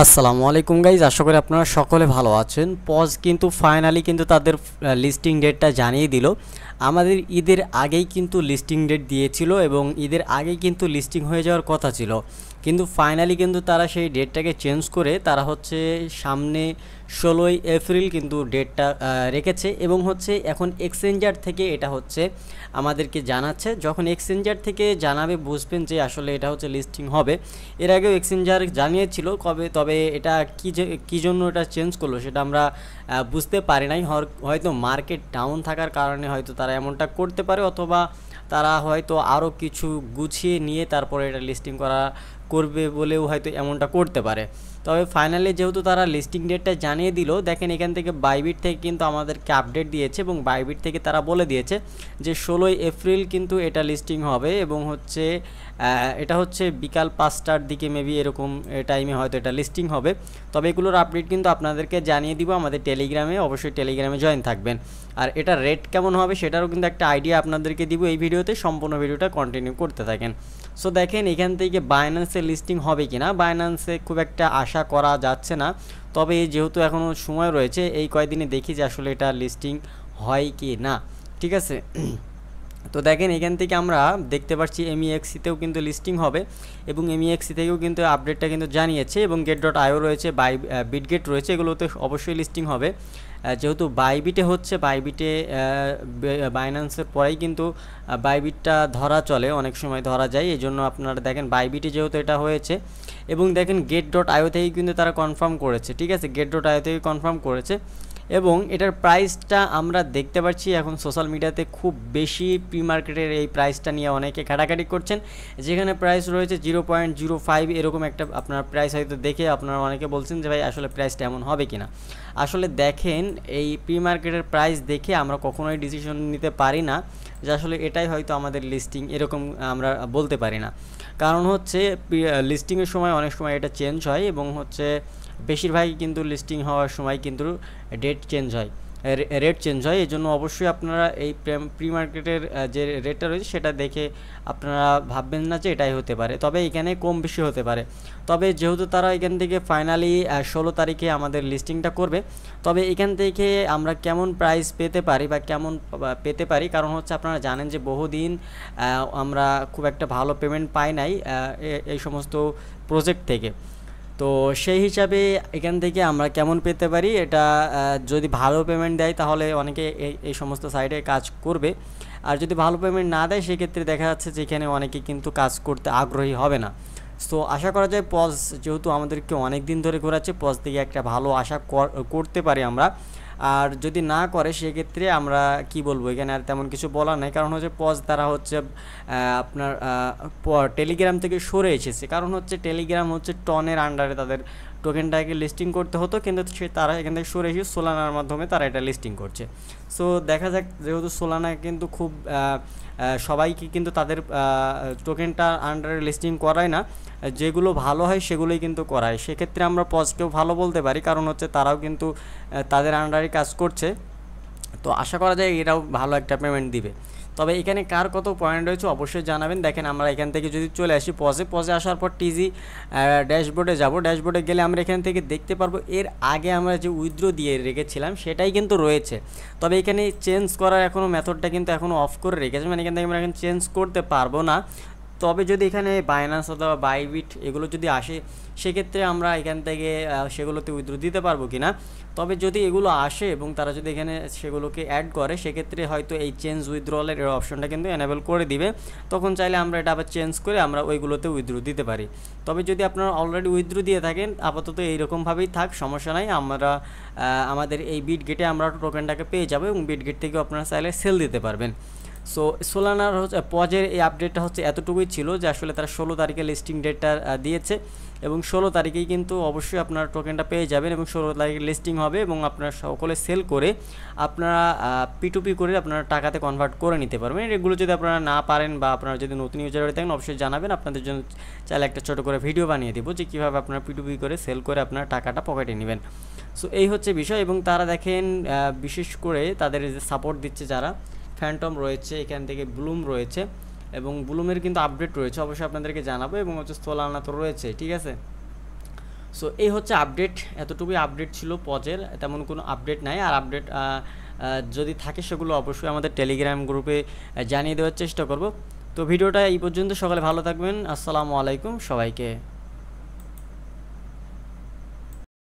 আসসালামু আলাইকুম গাইজ, আশা করি আপনারা সকলে ভালো আছেন। পজ কিন্তু ফাইনালি কিন্তু তাদের লিস্টিং ডেটটা জানিয়ে দিল। আমাদের ঈদের আগেই কিন্তু লিস্টিং ডেট দিয়েছিল এবং ঈদের আগেই কিন্তু লিস্টিং হয়ে যাওয়ার কথা ছিল, কিন্তু ফাইনালি কিন্তু তারা সেই ডেটটাকে চেঞ্জ করে তারা হচ্ছে সামনে 16ই এপ্রিল কিন্তু ডেটটা রেখেছে এবং হচ্ছে এখন এক্সচেঞ্জার থেকে এটা হচ্ছে আমাদেরকে জানাচ্ছে। যখন এক্সচেঞ্জার থেকে জানাবে বুঝবেন যে আসলে এটা হচ্ছে লিস্টিং হবে। এর আগেও এক্সচেঞ্জার জানিয়েছিল কবে, তবে এটা কী জন্য এটা চেঞ্জ করলো সেটা আমরা বুঝতে পারি নাই। হয়তো মার্কেট ডাউন থাকার কারণে হয়তো তারা এমনটা করতে পারে, অথবা তারা হয়তো আরও কিছু গুছিয়ে নিয়ে তারপরে এটা লিস্টিং করবে বলেও হয়তো এমনটা করতে পারে। তবে ফাইনালি যেহেতু তারা লিস্টিং ডেটটা জানিয়ে দিল, দেখেন এখান থেকে বাইবিট থেকে কিন্তু আমাদেরকে আপডেট দিয়েছে এবং বাইবিট থেকে তারা বলে দিয়েছে যে 16ই এপ্রিল কিন্তু এটা লিস্টিং হবে এবং হচ্ছে এটা হচ্ছে বিকাল 5টার দিকে মেবি এরকম টাইমে হয়তো এটা লিস্টিং হবে। তবে এগুলোর আপডেট কিন্তু আপনাদেরকে জানিয়ে দিব আমাদের টেলিগ্রামে, অবশ্যই টেলিগ্রামে জয়েন থাকবেন। আর এটা রেট কেমন হবে সেটারও কিন্তু একটা আইডিয়া আপনাদেরকে দিব এই ভিডিওতে, সম্পূর্ণ ভিডিওটা কন্টিনিউ করতে থাকেন। সো দেখেন এখান থেকে বাইন্যান্সে লিস্টিং হবে কিনা, বাইন্যান্সে খুব একটা আশা করা যাচ্ছে না, তবে যেহেতু এখনও সময় রয়েছে এই কয়েকদিনে দেখি যে আসলে এটা লিস্টিং হয় কি না। ঠিক আছে, তো দেখেন এখান থেকে আমরা দেখতে পাচ্ছি MEXCতেও কিন্তু লিস্টিং হবে এবং MEXC থেকেও কিন্তু আপডেটটা কিন্তু জানিয়েছে এবং get.io রয়েছে, বিটগেট রয়েছে, এগুলোতে অবশ্যই লিস্টিং হবে। যেহেতু বাইবিটে হচ্ছে, বাইবিটে বাইন্যান্সের পরেই কিন্তু বাইবিটটা ধরা চলে, অনেক সময় ধরা যায়, এই জন্য আপনারা দেখেন বাইবিটে যেহেতু এটা হয়েছে এবং দেখেন get.io থেকে কিন্তু তারা কনফার্ম করেছে। ঠিক আছে, get.io থেকে কনফার্ম করেছে এবং এটার প্রাইসটা আমরা দেখতে পাচ্ছি এখন সোশ্যাল মিডিয়াতে খুব বেশি। প্রি মার্কেটের এই প্রাইসটা নিয়ে অনেকে ঘাটাঘাটি করছেন, যেখানে প্রাইস রয়েছে 0.05 এরকম একটা আপনার প্রাইস হয়তো দেখে আপনারা অনেকে বলছেন যে ভাই আসলে প্রাইসটা এমন হবে কিনা। আসলে দেখেন এই প্রি মার্কেটের প্রাইস দেখে আমরা কখনোই ডিসিশন নিতে পারি না যে আসলে এটাই হয়তো আমাদের লিস্টিং, এরকম আমরা বলতে পারি না। কারণ হচ্ছে লিস্টিংয়ের সময় অনেক সময় এটা চেঞ্জ হয় এবং হচ্ছে বেশিরভাগই কিন্তু লিস্টিং হওয়ার সময় কিন্তু রেট চেঞ্জ হয়। এই জন্য অবশ্যই আপনারা এই প্রি মার্কেটের যে রেটটা রয়েছে সেটা দেখে আপনারা ভাববেন না যে এটাই হতে পারে, তবে এখানে কম বেশি হতে পারে। তবে যেহেতু তারা এখান থেকে ফাইনালি 16 তারিখে আমাদের লিস্টিংটা করবে, তবে এখান থেকে আমরা কেমন প্রাইস পেতে পারি বা কেমন পেতে পারি, কারণ হচ্ছে আপনারা জানেন যে বহুদিন আমরা খুব একটা ভালো পেমেন্ট পাই নাই এই সমস্ত প্রজেক্ট থেকে। তো সেই হিসাবে এখান থেকে আমরা কেমন পেতে পারি, এটা যদি ভালো পেমেন্ট দেয় তাহলে অনেকে এই সমস্ত সাইটে কাজ করবে, আর যদি ভালো পেমেন্ট না দেয় সেক্ষেত্রে দেখা যাচ্ছে যে এখানে অনেকে কিন্তু কাজ করতে আগ্রহী হবে না। সো আশা করা যায় পজ যেহেতু আমাদেরকে অনেক দিন ধরে ঘোরাচ্ছে, পজ থেকে একটা ভালো আশা করতে পারি আমরা। আর যদি না করে সেক্ষেত্রে আমরা কি বলবো, এখানে আর তেমন কিছু বলার নাই, কারণ হচ্ছে পজ তারা হচ্ছে আপনার টেলিগ্রাম থেকে সরে এসেছে, কারণ হচ্ছে টেলিগ্রাম হচ্ছে টনের আন্ডারে তাদের টোকেনটাকে লিস্টিং করতে হতো, কিন্তু তারা এখান থেকে সরে এসে সোলানার মাধ্যমে তারা এটা লিস্টিং করছে। সো দেখা যাক, যেহেতু সোলানা কিন্তু খুব সবাইকে কিন্তু তাদের টোকেনটা আন্ডারে লিস্টিং করায় না, যেগুলো ভালো হয় সেগুলোই কিন্তু করায়, সেক্ষেত্রে আমরা পজকেও ভালো বলতে পারি, কারণ হচ্ছে তারাও কিন্তু তাদের আন্ডারে কাজ করছে। তো আশা করা যায় এরাও ভালো একটা পেমেন্ট দিবে। তবে এখানে কার কত পয়েন্ট রয়েছে অবশ্যই জানাবেন। দেখেন আমরা এখান থেকে যদি চলে আসি পজে আসার পর টিজি ড্যাশবোর্ডে যাব, ড্যাশবোর্ডে গেলে আমরা এখান থেকে দেখতে পারবো এর আগে আমরা যে উইথড্র দিয়ে রেখেছিলাম সেটাই কিন্তু রয়েছে। তবে এখানে চেঞ্জ করার এখনও মেথডটা কিন্তু এখনও অফ করে রেখেছে, মানে এখান থেকে আমরা এখন চেঞ্জ করতে পারবো না। তবে যদি এখানে বাইন্যান্স অথবা বাইবিট এগুলো যদি আসে সেক্ষেত্রে আমরা এখান থেকে সেগুলোতে উইথড্র দিতে পারবো কি না। তবে যদি এগুলো আসে এবং তারা যদি এখানে সেগুলোকে অ্যাড করে সেক্ষেত্রে হয়তো এই চেঞ্জ উইথড্রলের অপশনটা কিন্তু এনেবল করে দিবে, তখন চাইলে আমরা এটা আবার চেঞ্জ করে আমরা ওইগুলোতে উইথড্র দিতে পারি। তবে যদি আপনারা অলরেডি উইথড্র দিয়ে থাকেন আপাতত এইরকমভাবেই থাক, সমস্যা নাই, আমরা আমাদের এই বিটগেটে আমরা টোকেনটাকে পেয়ে যাবো এবং বিটগেট থেকেও আপনারা চাইলে সেল দিতে পারবেন। সো সোলানার হচ্ছে পজের এই আপডেটটা হচ্ছে এতটুকুই ছিল যে আসলে তারা 16 তারিখে লিস্টিং ডেটটা দিয়েছে এবং 16 তারিখেই কিন্তু অবশ্যই আপনারা টোকেনটা পেয়ে যাবেন এবং 16 তারিখে লিস্টিং হবে এবং আপনারা সকলে সেল করে আপনারা P2P করে আপনারা টাকাতে কনভার্ট করে নিতে পারবেন। এগুলো যদি আপনারা না পারেন বা আপনারা যদি নতুন ইউজার হয়ে থাকেন অবশ্যই জানাবেন, আপনাদের জন্য চাইলে একটা ছোটো করে ভিডিও বানিয়ে দেবো যে কীভাবে আপনারা P2P করে সেল করে আপনারা টাকাটা পকেটে নেবেন। সো এই হচ্ছে বিষয়। এবং তারা দেখেন বিশেষ করে তাদের যে সাপোর্ট দিচ্ছে যারা, ফ্যান্টম রয়েছে, এখান থেকে ব্লুম রয়েছে এবং ব্লুমের কিন্তু আপডেট রয়েছে, অবশ্যই আপনাদেরকে জানাবো, এবং হচ্ছে সোলানা তো রয়েছে। ঠিক আছে, সো এই হচ্ছে আপডেট, এতটুকুই আপডেট ছিল পজের, তেমন কোনো আপডেট নাই। আর আপডেট যদি থাকে সেগুলো অবশ্যই আমাদের টেলিগ্রাম গ্রুপে জানিয়ে দেওয়ার চেষ্টা করব। তো ভিডিওটা এই পর্যন্ত, সকালে ভালো থাকবেন, আসসালামু আলাইকুম সবাইকে।